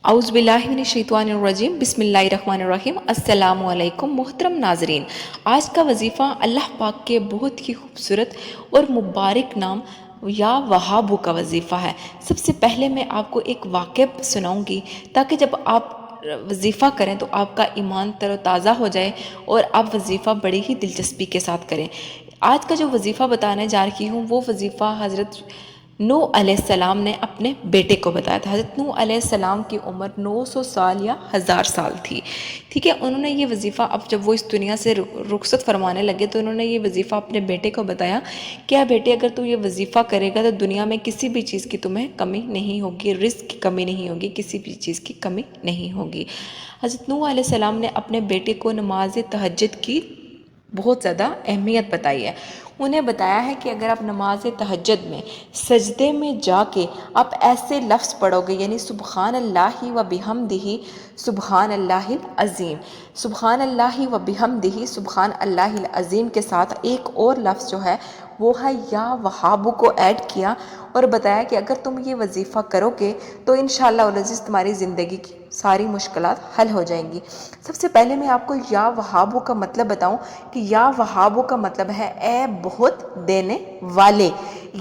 اعوذ باللہ من الشیطان الرجیم بسم اللہ الرحمن الرحیم السلام علیکم محترم ناظرین۔ آج کا وظیفہ اللہ پاک کے بہت ہی خوبصورت اور مبارک نام یا وہابو کا وظیفہ ہے۔ سب سے پہلے میں آپ کو ایک واقعہ سناؤں گی تاکہ جب آپ وظیفہ کریں تو آپ کا ایمان تر و تازہ ہو جائے اور آپ وظیفہ بڑی ہی دلچسپی کے ساتھ کریں۔ آج کا جو وظیفہ بتانے جا رہی ہوں وہ وظیفہ حضرت نوح علیہ السلام نے اپنے بیٹے کو بتایا تھا۔ حضرت نوح علیہ السلام کی عمر 900 سال یا 1000 سال تھی، ٹھیک ہے۔ انہوں نے یہ وظیفہ اب جب وہ اس دنیا سے رخصت فرمانے لگے تو انہوں نے یہ وظیفہ اپنے بیٹے کو بتایا، کیا بیٹے اگر تو یہ وظیفہ کرے گا تو دنیا میں کسی بھی چیز کی تمہیں کمی نہیں ہوگی، رزق کی کمی نہیں ہوگی، کسی بھی چیز کی کمی نہیں ہوگی۔ حضرت نوح علیہ السلام نے اپنے بیٹے کو نماز تہجد کی بہت زیادہ اہمیت بتائی ہے۔ انہیں بتایا ہے کہ اگر آپ نماز تہجد میں سجدے میں جا کے آپ ایسے لفظ پڑھو گے، یعنی سبحان اللہ و بحمدہ سبحان اللہ العظیم، سبحان اللہ و بحمدہ سبحان اللہ العظیم کے ساتھ ایک اور لفظ جو ہے وہ ہے یا وہابو کو ایڈ کیا اور بتایا کہ اگر تم یہ وظیفہ کرو گے تو انشاءاللہ العزیز تمہاری زندگی کی ساری مشکلات حل ہو جائیں گی۔ سب سے پہلے میں آپ کو یا وہابو کا مطلب بتاؤں کہ یا وہابو کا مطلب ہے اے بہت دینے والے۔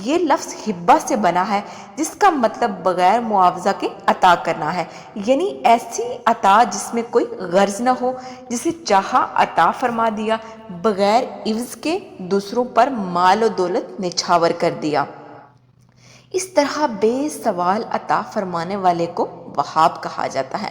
یہ لفظ ہبہ سے بنا ہے جس کا مطلب بغیر معاوضہ کے عطا کرنا ہے، یعنی ایسی عطا جس میں کوئی غرض نہ ہو، جسے چاہا عطا فرما دیا، بغیر عوض کے دوسروں پر مال و دولت نچھاور کر دیا۔ اس طرح بے سوال عطا فرمانے والے کو وہاب کہا جاتا ہے۔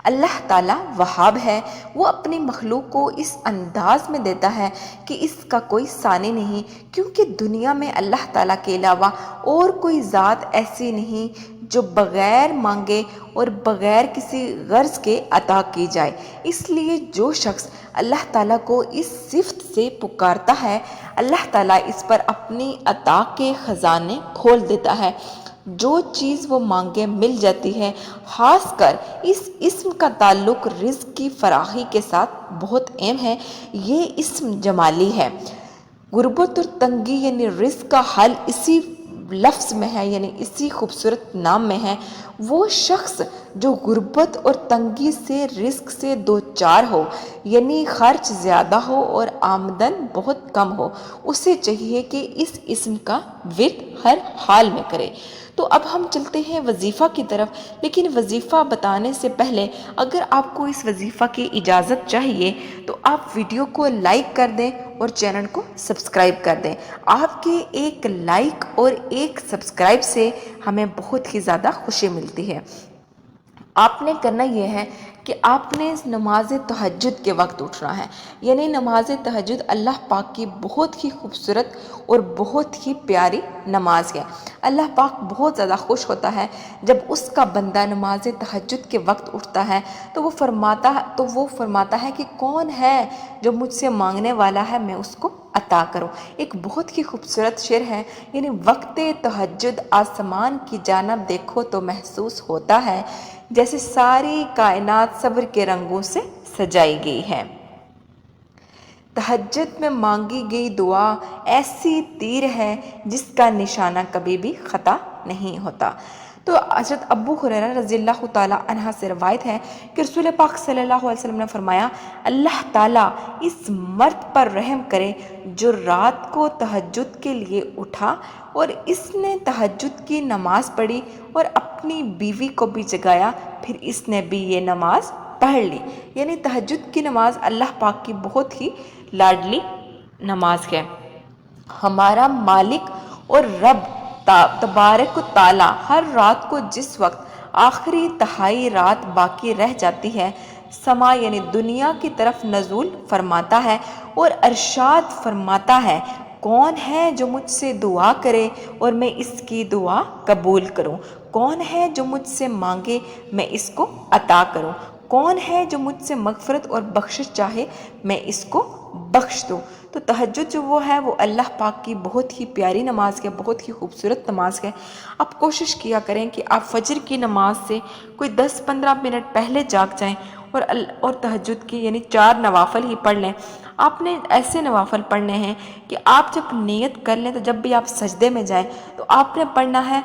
اللہ تعالیٰ وہاب ہے، وہ اپنی مخلوق کو اس انداز میں دیتا ہے کہ اس کا کوئی ثانی نہیں، کیونکہ دنیا میں اللہ تعالیٰ کے علاوہ اور کوئی ذات ایسی نہیں جو بغیر مانگے اور بغیر کسی غرض کے عطا کی جائے۔ اس لیے جو شخص اللہ تعالیٰ کو اس صفت سے پکارتا ہے، اللہ تعالیٰ اس پر اپنی عطا کے خزانے کھول دیتا ہے۔ جو چیز وہ مانگے مل جاتی ہے۔ خاص کر اس اسم کا تعلق رزق کی فراخی کے ساتھ بہت اہم ہے۔ یہ اسم جمالی ہے۔ غربت اور تنگی یعنی رزق کا حل اسی لفظ میں ہے، یعنی اسی خوبصورت نام میں ہے۔ وہ شخص جو غربت اور تنگی سے رزق سے دوچار ہو، یعنی خرچ زیادہ ہو اور آمدن بہت کم ہو، اسے چاہیے کہ اس اسم کا ورد ہر حال میں کرے۔ تو اب ہم چلتے ہیں وظیفہ کی طرف، لیکن وظیفہ بتانے سے پہلے اگر آپ کو اس وظیفہ کی اجازت چاہیے تو آپ ویڈیو کو لائک کر دیں اور چینل کو سبسکرائب کر دیں۔ آپ کے ایک لائک اور ایک سبسکرائب سے ہمیں بہت ہی زیادہ خوشی ملتی ہے۔ آپ نے کرنا یہ ہے کہ آپ نے نماز تہجد کے وقت اٹھنا ہے، یعنی نماز تہجد اللہ پاک کی بہت ہی خوبصورت اور بہت ہی پیاری نماز ہے۔ اللہ پاک بہت زیادہ خوش ہوتا ہے جب اس کا بندہ نماز تہجد کے وقت اٹھتا ہے تو وہ فرماتا ہے کہ کون ہے جو مجھ سے مانگنے والا ہے، میں اس کو عطا کروں۔ ایک بہت ہی خوبصورت شعر ہے، یعنی وقت تہجد آسمان کی جانب دیکھو تو محسوس ہوتا ہے جیسے ساری کائنات صبر کے رنگوں سے سجائی گئی ہے۔ تہجد میں مانگی گئی دعا ایسی تیر ہے جس کا نشانہ کبھی بھی خطا نہیں ہوتا۔ تو حضرت ابو ہریرہ رضی اللہ تعالیٰ عنہ سے روایت ہے کہ رسول پاک صلی اللہ علیہ وسلم نے فرمایا، اللہ تعالیٰ اس مرد پر رحم کرے جو رات کو تہجد کے لیے اٹھا اور اس نے تہجد کی نماز پڑھی اور اپنی بیوی کو بھی جگایا، پھر اس نے بھی یہ نماز پڑھ لی۔ یعنی تہجد کی نماز اللہ پاک کی بہت ہی لاڈلی نماز ہے۔ ہمارا مالک اور رب تبارک و تعالیٰ ہر رات کو جس وقت آخری تہائی رات باقی رہ جاتی ہے، سما یعنی دنیا کی طرف نزول فرماتا ہے اور ارشاد فرماتا ہے، کون ہے جو مجھ سے دعا کرے اور میں اس کی دعا قبول کروں؟ کون ہے جو مجھ سے مانگے میں اس کو عطا کروں؟ کون ہے جو مجھ سے مغفرت اور بخشش چاہے میں اس کو بخش دوں؟ تو تہجد جو وہ ہے وہ اللہ پاک کی بہت ہی پیاری نماز ہے، بہت ہی خوبصورت نماز ہے۔ آپ کوشش کیا کریں کہ آپ فجر کی نماز سے کوئی 10-15 منٹ پہلے جاگ جائیں اور تہجد کی یعنی 4 نوافل ہی پڑھ لیں۔ آپ نے ایسے نوافل پڑھنے ہیں کہ آپ جب نیت کر لیں تو جب بھی آپ سجدے میں جائیں تو آپ نے پڑھنا ہے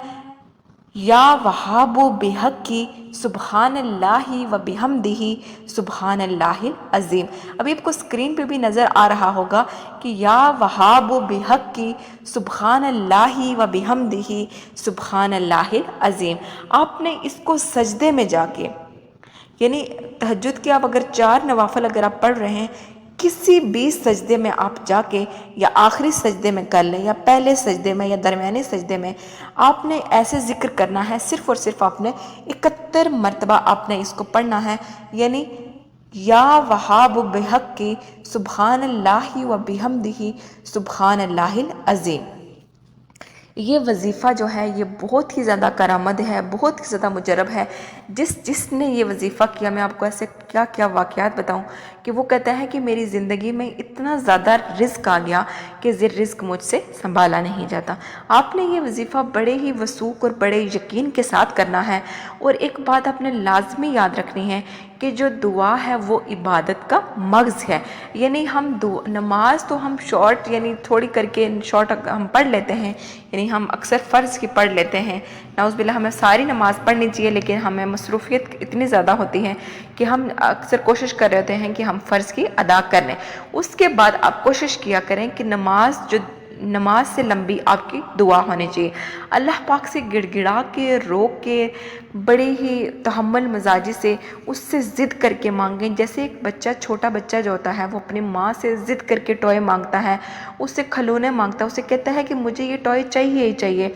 یا وہاب بحقی سبحان اللہ و بحمدہ سبحان اللہ العظیم۔ ابھی آپ کو اسکرین پہ بھی نظر آ رہا ہوگا کہ یا وہاب بحقی سبحان اللہ و بحمدہ سبحان اللہ العظیم۔ آپ نے اس کو سجدے میں جا کے، یعنی تہجد کے آپ اگر 4 نوافل اگر آپ پڑھ رہے ہیں، کسی بھی سجدے میں آپ جا کے، یا آخری سجدے میں کر لیں یا پہلے سجدے میں یا درمیانے سجدے میں، آپ نے ایسے ذکر کرنا ہے، صرف اور صرف آپ نے 71 مرتبہ آپ نے اس کو پڑھنا ہے، یعنی یا وہاب بحقی سبحان اللہ و بحمدہ سبحان اللہ العظیم۔ یہ وظیفہ جو ہے یہ بہت ہی زیادہ کارآمد ہے، بہت ہی زیادہ مجرب ہے۔ جس نے یہ وظیفہ کیا، میں آپ کو ایسے کیا کیا واقعات بتاؤں کہ وہ کہتا ہے کہ میری زندگی میں اتنا زیادہ رزق آ گیا کہ رزق مجھ سے سنبھالا نہیں جاتا۔ آپ نے یہ وظیفہ بڑے ہی وثوق اور بڑے یقین کے ساتھ کرنا ہے، اور ایک بات آپ نے لازمی یاد رکھنی ہے کہ جو دعا ہے وہ عبادت کا مغز ہے، یعنی ہم نماز تو ہم شارٹ یعنی تھوڑی کر کے شارٹ ہم پڑھ لیتے ہیں، یعنی ہم اکثر فرض کی پڑھ لیتے ہیں، نعوذ باللہ ہمیں ساری نماز پڑھنی چاہیے، لیکن ہمیں مصروفیت اتنی زیادہ ہوتی ہے کہ ہم اکثر کوشش کر رہے ہوتے ہیں کہ ہم فرض کی ادا کر لیں۔ اس کے بعد آپ کوشش کیا کریں کہ نماز سے لمبی آپ کی دعا ہونی چاہیے، اللہ پاک سے گڑ گڑا کے رو کے بڑی ہی تحمل مزاجی سے اس سے ضد کر کے مانگیں، جیسے ایک بچہ، چھوٹا بچہ جو ہوتا ہے وہ اپنی ماں سے ضد کر کے ٹوئے مانگتا ہے، اس سے کھلونے مانگتا ہے، اسے کہتا ہے کہ مجھے یہ ٹوئے چاہیے ہی چاہیے،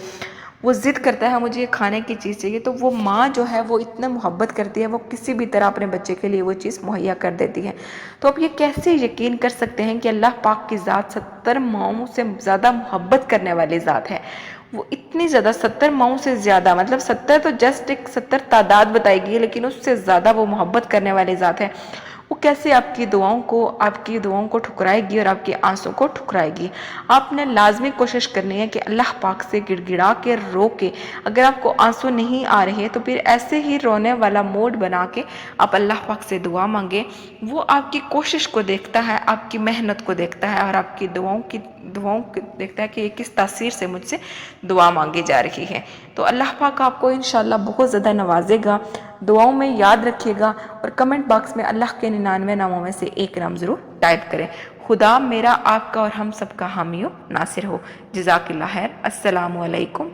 وہ ضد کرتا ہے مجھے یہ کھانے کی چیز چاہیے، تو وہ ماں جو ہے وہ اتنا محبت کرتی ہے، وہ کسی بھی طرح اپنے بچے کے لیے وہ چیز مہیا کر دیتی ہے۔ تو آپ یہ کیسے یقین کر سکتے ہیں کہ اللہ پاک کی ذات 70 ماؤں سے زیادہ محبت کرنے والی ذات ہے، وہ اتنی زیادہ 70 ماؤں سے زیادہ، مطلب 70 تو جسٹ ایک 70 تعداد بتائی گئی ہے، لیکن اس سے زیادہ وہ محبت کرنے والی ذات ہے، وہ کیسے آپ کی دعاؤں کو ٹھکرائے گی اور آپ کے آنسوں کو ٹھکرائے گی۔ آپ نے لازمی کوشش کرنی ہے کہ اللہ پاک سے گڑ گڑا کے رو کے، اگر آپ کو آنسو نہیں آ رہے تو پھر ایسے ہی رونے والا موڈ بنا کے آپ اللہ پاک سے دعا مانگیں، وہ آپ کی کوشش کو دیکھتا ہے، آپ کی محنت کو دیکھتا ہے، اور آپ کی دعاؤں کو دیکھتا ہے کہ یہ کس تاثیر سے مجھ سے دعا مانگی جا رہی ہے۔ تو اللہ پاک آپ کو انشاءاللہ بہت زیادہ نوازے گا، دعاؤں میں یاد رکھیے گا، اور کمنٹ باکس میں اللہ کے 99 ناموں میں سے ایک نام ضرور ٹائپ کریں۔ خدا میرا، آپ کا اور ہم سب کا حامی و ناصر ہو۔ جزاک اللہ خیر۔ السلام علیکم